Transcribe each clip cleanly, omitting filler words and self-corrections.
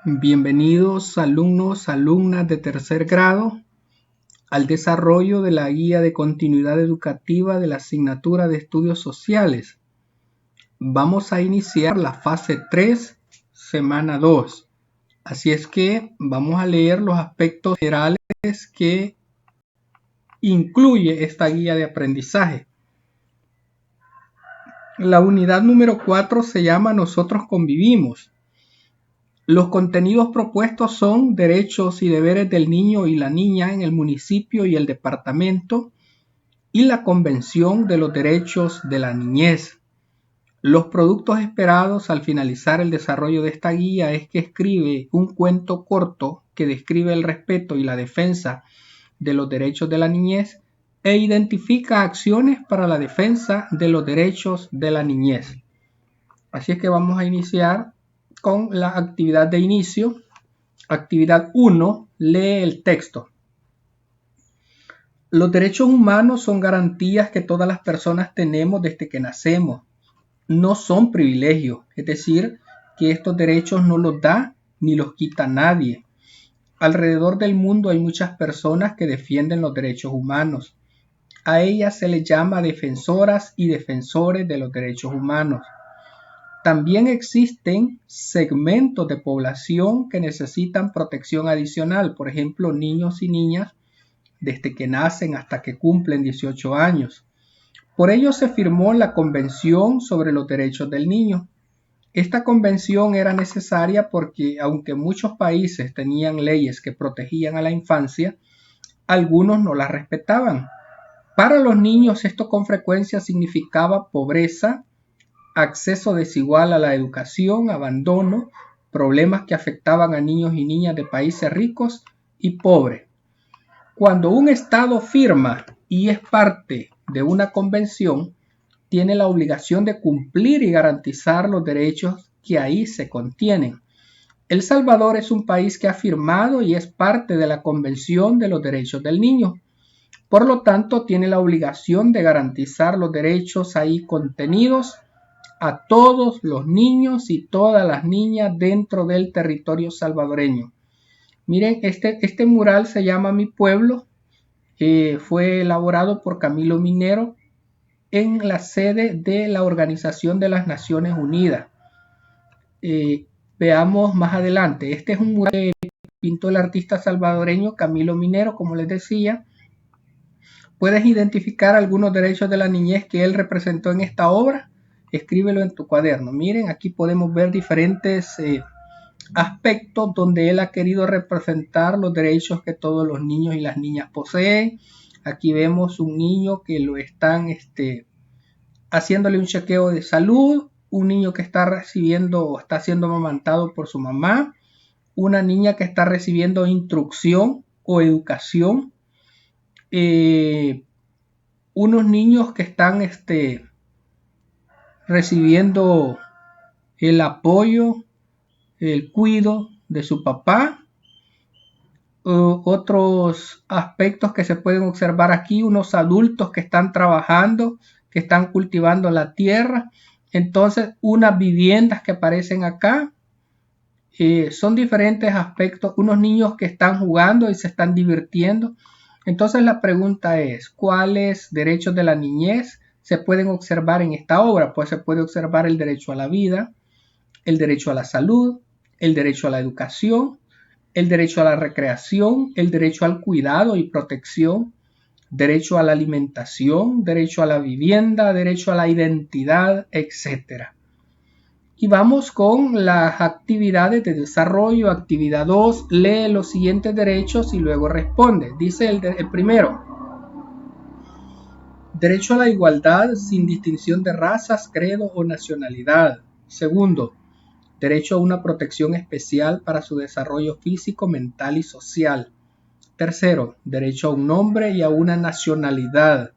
Bienvenidos alumnos, alumnas de tercer grado al desarrollo de la guía de continuidad educativa de la asignatura de estudios sociales. Vamos a iniciar la fase 3, semana 2. Así es que vamos a leer los aspectos generales que incluye esta guía de aprendizaje. La unidad número 4 se llama Nosotros convivimos. Los contenidos propuestos son derechos y deberes del niño y la niña en el municipio y el departamento y la Convención de los Derechos de la Niñez. Los productos esperados al finalizar el desarrollo de esta guía es que escribe un cuento corto que describe el respeto y la defensa de los derechos de la niñez e identifica acciones para la defensa de los derechos de la niñez. Así es que vamos a iniciar con la actividad de inicio. Actividad 1. Lee el texto. Los derechos humanos son garantías que todas las personas tenemos desde que nacemos. No son privilegios, es decir, que estos derechos no los da ni los quita nadie. Alrededor del mundo hay muchas personas que defienden los derechos humanos. A ellas se les llama defensoras y defensores de los derechos humanos. También existen segmentos de población que necesitan protección adicional, por ejemplo, niños y niñas desde que nacen hasta que cumplen 18 años. Por ello se firmó la Convención sobre los Derechos del Niño. Esta convención era necesaria porque, aunque muchos países tenían leyes que protegían a la infancia, algunos no las respetaban. Para los niños esto con frecuencia significaba pobreza, acceso desigual a la educación, abandono, problemas que afectaban a niños y niñas de países ricos y pobres. Cuando un Estado firma y es parte de una convención, tiene la obligación de cumplir y garantizar los derechos que ahí se contienen. El Salvador es un país que ha firmado y es parte de la Convención de los Derechos del Niño. Por lo tanto, tiene la obligación de garantizar los derechos ahí contenidos a todos los niños y todas las niñas dentro del territorio salvadoreño. Miren, este mural se llama Mi Pueblo, fue elaborado por Camilo Minero en la sede de la Organización de las Naciones Unidas. Veamos más adelante. Este es un mural que pintó el artista salvadoreño Camilo Minero, como les decía. ¿Puedes identificar algunos derechos de la niñez que él representó en esta obra? Escríbelo en tu cuaderno. Miren, aquí podemos ver diferentes aspectos donde él ha querido representar los derechos que todos los niños y las niñas poseen. Aquí vemos un niño que lo están haciéndole un chequeo de salud, un niño que está recibiendo o está siendo amamantado por su mamá, una niña que está recibiendo instrucción o educación, unos niños que están recibiendo el apoyo, el cuidado de su papá. Otros aspectos que se pueden observar aquí, unos adultos que están trabajando, que están cultivando la tierra. Entonces, unas viviendas que aparecen acá, son diferentes aspectos, unos niños que están jugando y se están divirtiendo. Entonces la pregunta es, ¿cuáles derechos de la niñez se pueden observar en esta obra? Pues se puede observar el derecho a la vida, el derecho a la salud, el derecho a la educación, el derecho a la recreación, el derecho al cuidado y protección, derecho a la alimentación, derecho a la vivienda, derecho a la identidad, etc. Y vamos con las actividades de desarrollo. Actividad 2, lee los siguientes derechos y luego responde. Dice el primero: derecho a la igualdad sin distinción de razas, credo o nacionalidad. Segundo, derecho a una protección especial para su desarrollo físico, mental y social. Tercero, derecho a un nombre y a una nacionalidad.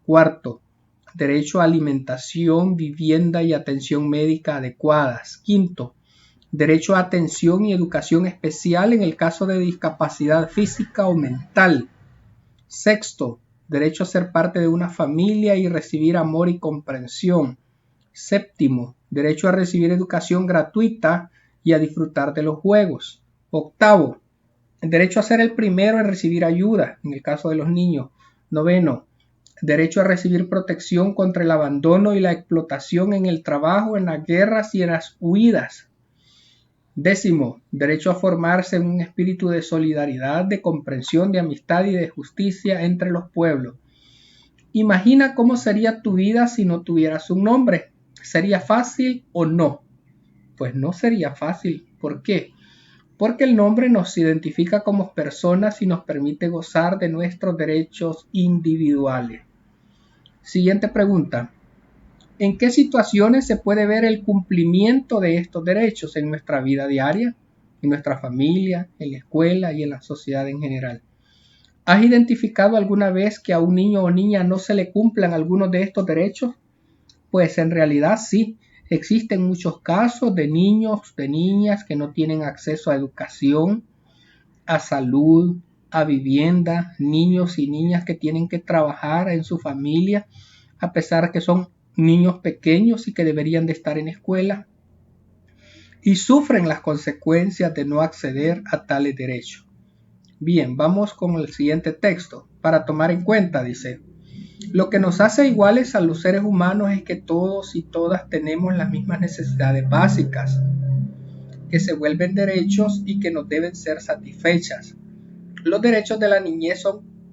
Cuarto, derecho a alimentación, vivienda y atención médica adecuadas. Quinto, derecho a atención y educación especial en el caso de discapacidad física o mental. Sexto, derecho a ser parte de una familia y recibir amor y comprensión. Séptimo, derecho a recibir educación gratuita y a disfrutar de los juegos. Octavo, el derecho a ser el primero en recibir ayuda, en el caso de los niños. Noveno, derecho a recibir protección contra el abandono y la explotación en el trabajo, en las guerras y en las huidas. Décimo, derecho a formarse en un espíritu de solidaridad, de comprensión, de amistad y de justicia entre los pueblos. Imagina cómo sería tu vida si no tuvieras un nombre. ¿Sería fácil o no? Pues no sería fácil. ¿Por qué? Porque el nombre nos identifica como personas y nos permite gozar de nuestros derechos individuales. Siguiente pregunta. ¿En qué situaciones se puede ver el cumplimiento de estos derechos en nuestra vida diaria, en nuestra familia, en la escuela y en la sociedad en general? ¿Has identificado alguna vez que a un niño o niña no se le cumplan algunos de estos derechos? Pues en realidad sí, existen muchos casos de niños, de niñas que no tienen acceso a educación, a salud, a vivienda, niños y niñas que tienen que trabajar en su familia, a pesar que son niños pequeños y que deberían de estar en escuela, y sufren las consecuencias de no acceder a tales derechos. Bien, vamos con el siguiente texto. Para tomar en cuenta, dice, lo que nos hace iguales a los seres humanos es que todos y todas tenemos las mismas necesidades básicas, que se vuelven derechos y que nos deben ser satisfechas. Los derechos de la niñez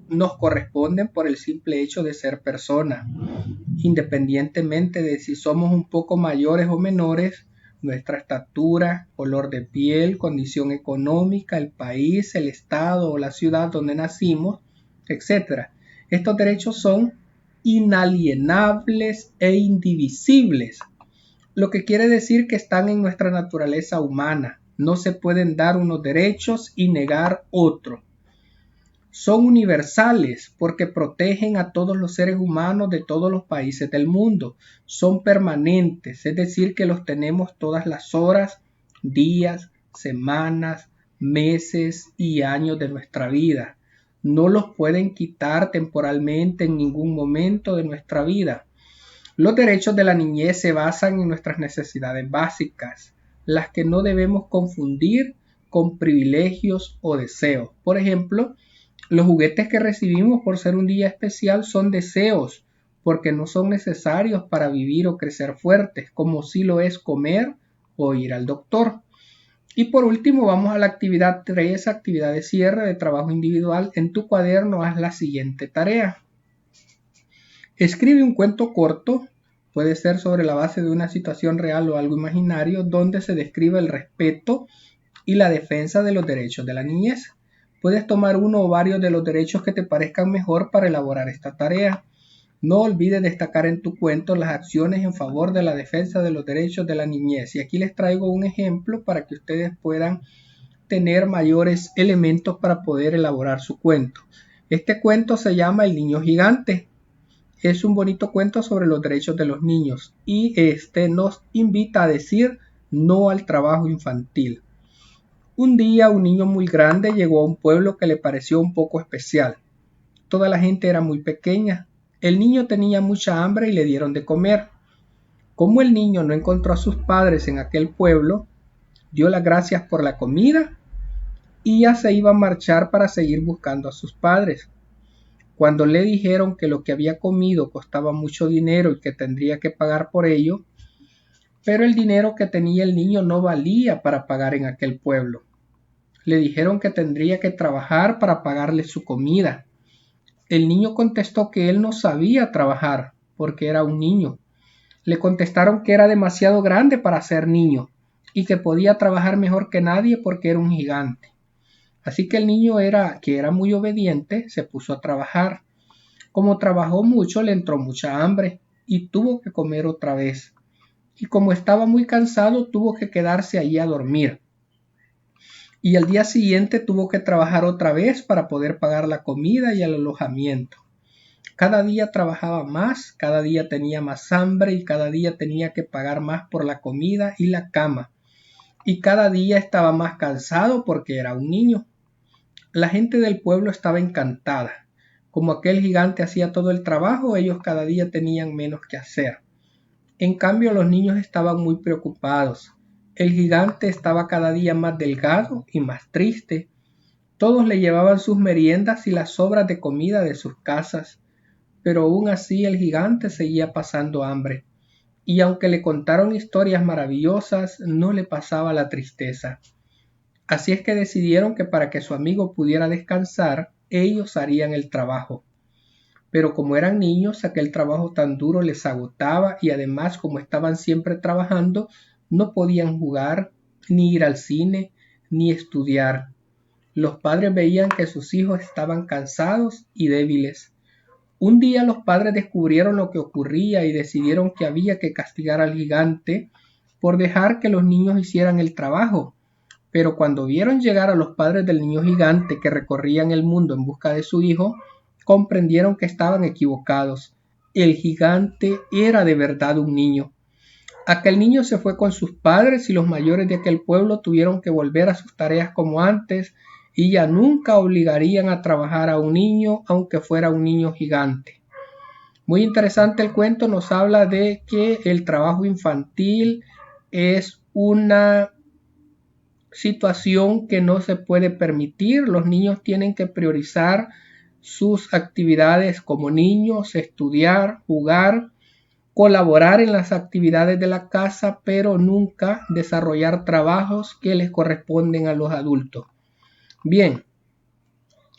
nos corresponden por el simple hecho de ser personas, independientemente de si somos un poco mayores o menores, nuestra estatura, color de piel, condición económica, el país, el estado o la ciudad donde nacimos, etc. Estos derechos son inalienables e indivisibles, lo que quiere decir que están en nuestra naturaleza humana. No se pueden dar unos derechos y negar otros. Son universales porque protegen a todos los seres humanos de todos los países del mundo. Son permanentes, es decir, que los tenemos todas las horas, días, semanas, meses y años de nuestra vida. No los pueden quitar temporalmente en ningún momento de nuestra vida. Los derechos de la niñez se basan en nuestras necesidades básicas, las que no debemos confundir con privilegios o deseos. Por ejemplo, los juguetes que recibimos por ser un día especial son deseos, porque no son necesarios para vivir o crecer fuertes, como sí lo es comer o ir al doctor. Y por último, vamos a la actividad 3, actividad de cierre de trabajo individual. En tu cuaderno haz la siguiente tarea. Escribe un cuento corto, puede ser sobre la base de una situación real o algo imaginario, donde se describe el respeto y la defensa de los derechos de la niñez. Puedes tomar uno o varios de los derechos que te parezcan mejor para elaborar esta tarea. No olvides destacar en tu cuento las acciones en favor de la defensa de los derechos de la niñez. Y aquí les traigo un ejemplo para que ustedes puedan tener mayores elementos para poder elaborar su cuento. Este cuento se llama El niño gigante. Es un bonito cuento sobre los derechos de los niños y nos invita a decir no al trabajo infantil. Un día un niño muy grande llegó a un pueblo que le pareció un poco especial. Toda la gente era muy pequeña. El niño tenía mucha hambre y le dieron de comer. Como el niño no encontró a sus padres en aquel pueblo, dio las gracias por la comida y ya se iba a marchar para seguir buscando a sus padres. Cuando le dijeron que lo que había comido costaba mucho dinero y que tendría que pagar por ello, pero el dinero que tenía el niño no valía para pagar en aquel pueblo. Le dijeron que tendría que trabajar para pagarle su comida. El niño contestó que él no sabía trabajar porque era un niño. Le contestaron que era demasiado grande para ser niño y que podía trabajar mejor que nadie porque era un gigante. Así que el niño, que era muy obediente, se puso a trabajar. Como trabajó mucho, le entró mucha hambre y tuvo que comer otra vez. Y como estaba muy cansado, tuvo que quedarse allí a dormir. Y al día siguiente tuvo que trabajar otra vez para poder pagar la comida y el alojamiento. Cada día trabajaba más, cada día tenía más hambre y cada día tenía que pagar más por la comida y la cama. Y cada día estaba más cansado porque era un niño. La gente del pueblo estaba encantada. Como aquel gigante hacía todo el trabajo, ellos cada día tenían menos que hacer. En cambio, los niños estaban muy preocupados. El gigante estaba cada día más delgado y más triste. Todos le llevaban sus meriendas y las sobras de comida de sus casas, pero aún así el gigante seguía pasando hambre, y aunque le contaron historias maravillosas, no le pasaba la tristeza. Así es que decidieron que para que su amigo pudiera descansar, ellos harían el trabajo. Pero como eran niños, aquel trabajo tan duro les agotaba y además como estaban siempre trabajando, no podían jugar, ni ir al cine, ni estudiar. Los padres veían que sus hijos estaban cansados y débiles. Un día los padres descubrieron lo que ocurría y decidieron que había que castigar al gigante por dejar que los niños hicieran el trabajo. Pero cuando vieron llegar a los padres del niño gigante que recorrían el mundo en busca de su hijo, comprendieron que estaban equivocados. El gigante era de verdad un niño. Aquel niño se fue con sus padres y los mayores de aquel pueblo tuvieron que volver a sus tareas como antes y ya nunca obligarían a trabajar a un niño aunque fuera un niño gigante. Muy interesante el cuento, nos habla de que el trabajo infantil es una situación que no se puede permitir. Los niños tienen que priorizar sus actividades como niños, estudiar, jugar, colaborar en las actividades de la casa, pero nunca desarrollar trabajos que les corresponden a los adultos. Bien,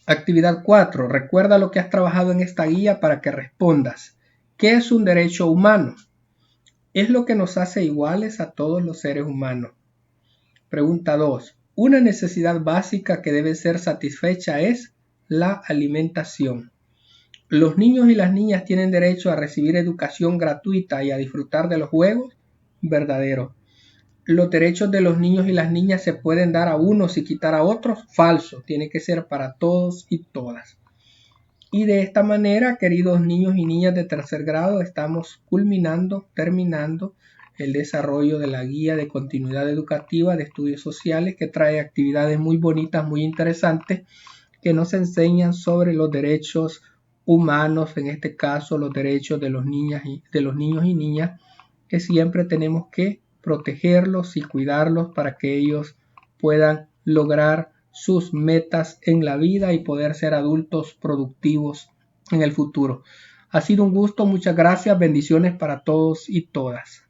actividad 4. Recuerda lo que has trabajado en esta guía para que respondas. ¿Qué es un derecho humano? Es lo que nos hace iguales a todos los seres humanos. Pregunta 2. Una necesidad básica que debe ser satisfecha es la alimentación. ¿Los niños y las niñas tienen derecho a recibir educación gratuita y a disfrutar de los juegos? Verdadero. ¿Los derechos de los niños y las niñas se pueden dar a unos y quitar a otros? Falso. Tiene que ser para todos y todas. Y de esta manera, queridos niños y niñas de tercer grado, estamos terminando el desarrollo de la guía de continuidad educativa de estudios sociales, que trae actividades muy bonitas, muy interesantes, que nos enseñan sobre los derechos humanos, en este caso los derechos de los niños y niñas, que siempre tenemos que protegerlos y cuidarlos para que ellos puedan lograr sus metas en la vida y poder ser adultos productivos en el futuro. Ha sido un gusto, muchas gracias, bendiciones para todos y todas.